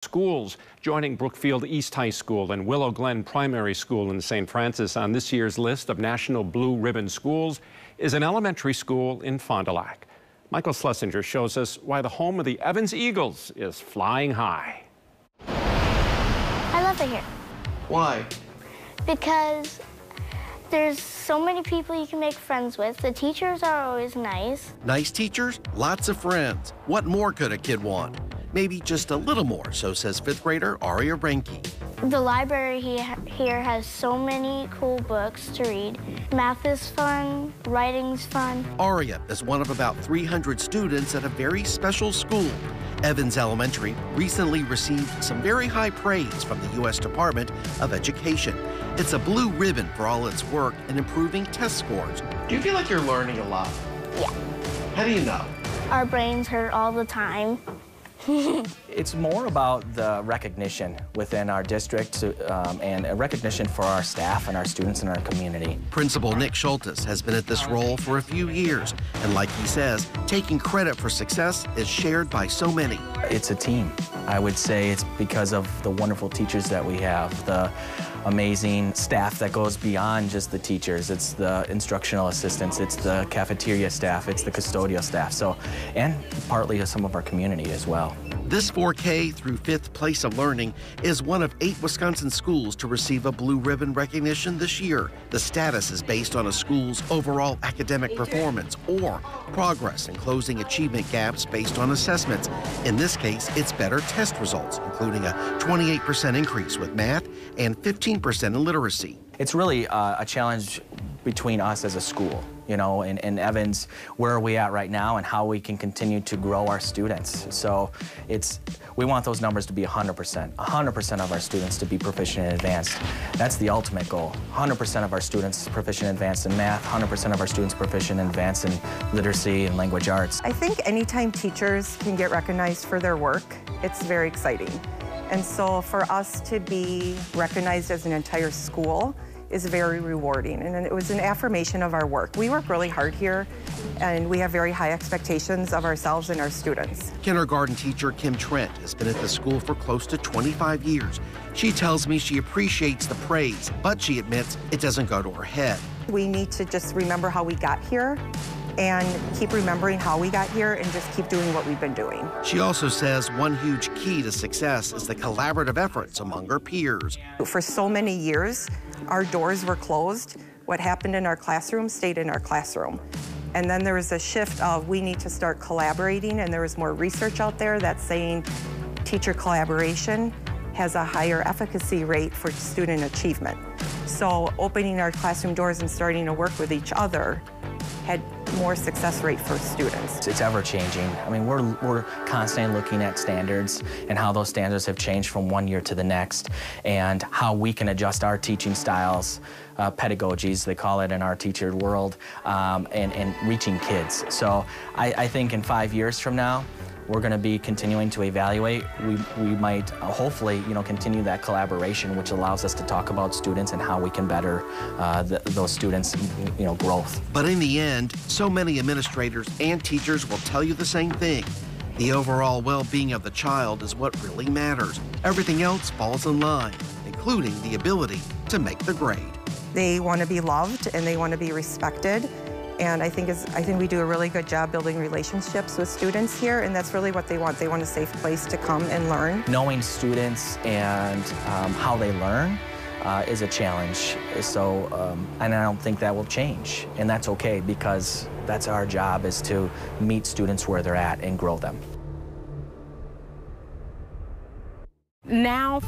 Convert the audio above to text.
Schools joining Brookfield East High School and Willow Glen Primary School in St. Francis on this year's list of National Blue Ribbon Schools is an elementary school in Fond du Lac. Michael Schlesinger shows us why the home of the Evans Eagles is flying high. I love it here. Why? Because there's so many people you can make friends with. The teachers are always nice. Nice teachers, lots of friends. What more could a kid want? Maybe just a little more, so says fifth grader Aria Renke. The library here has so many cool books to read. Math is fun, writing's fun. Aria is one of about 300 students at a very special school. Evans Elementary recently received some very high praise from the U.S. Department of Education. It's a blue ribbon for all its work in improving test scores. Do you feel like you're learning a lot? Yeah. How do you know? Our brains hurt all the time. It's more about the recognition within our district and a recognition for our staff and our students in our community. Principal Nick Schultes has been at this role for a few years, and like he says, taking credit for success is shared by so many. It's a team. I would say it's because of the wonderful teachers that we have, the amazing staff that goes beyond just the teachers. It's the instructional assistants, it's the cafeteria staff, it's the custodial staff, and partly some of our community as well. This 4K through 5th place of learning is one of 8 Wisconsin schools to receive a blue ribbon recognition this year. The status is based on a school's overall academic performance or progress in closing achievement gaps based on assessments. In this case, it's better test results, including a 28% increase with math and 15% in literacy. It's really a challenge between us as a school, you know, in Evans, where are we at right now and how we can continue to grow our students. So we want those numbers to be 100% of our students to be proficient in advanced. That's the ultimate goal. 100% of our students proficient in advanced in math, 100% of our students proficient in advanced in literacy and language arts. I think anytime teachers can get recognized for their work, it's very exciting. And so for us to be recognized as an entire school is very rewarding, and it was an affirmation of our work. We work really hard here, and we have very high expectations of ourselves and our students. Kindergarten teacher Kim Trent has been at the school for close to 25 years. She tells me she appreciates the praise, but she admits it doesn't go to her head. We need to just remember how we got here and keep remembering how we got here and just keep doing what we've been doing. She also says one huge key to success is the collaborative efforts among her peers. For so many years, our doors were closed. What happened in our classroom stayed in our classroom. And then there was a shift of we need to start collaborating, and there was more research out there that's saying teacher collaboration has a higher efficacy rate for student achievement. So opening our classroom doors and starting to work with each other had more success rate for students. It's ever-changing. I mean, we're constantly looking at standards and how those standards have changed from one year to the next, and how we can adjust our teaching styles, pedagogies, they call it in our teacher world, and reaching kids. So I think in 5 years from now, we're going to be continuing to evaluate. We might hopefully, continue that collaboration, which allows us to talk about students and how we can better those students' growth. But in the end, so many administrators and teachers will tell you the same thing. The overall well-being of the child is what really matters. Everything else falls in line, including the ability to make the grade. They want to be loved and they want to be respected. And I think we do a really good job building relationships with students here, and that's really what they want. They want a safe place to come and learn. Knowing students and how they learn is a challenge. So, and I don't think that will change, and that's okay, because that's our job, is to meet students where they're at and grow them. Now for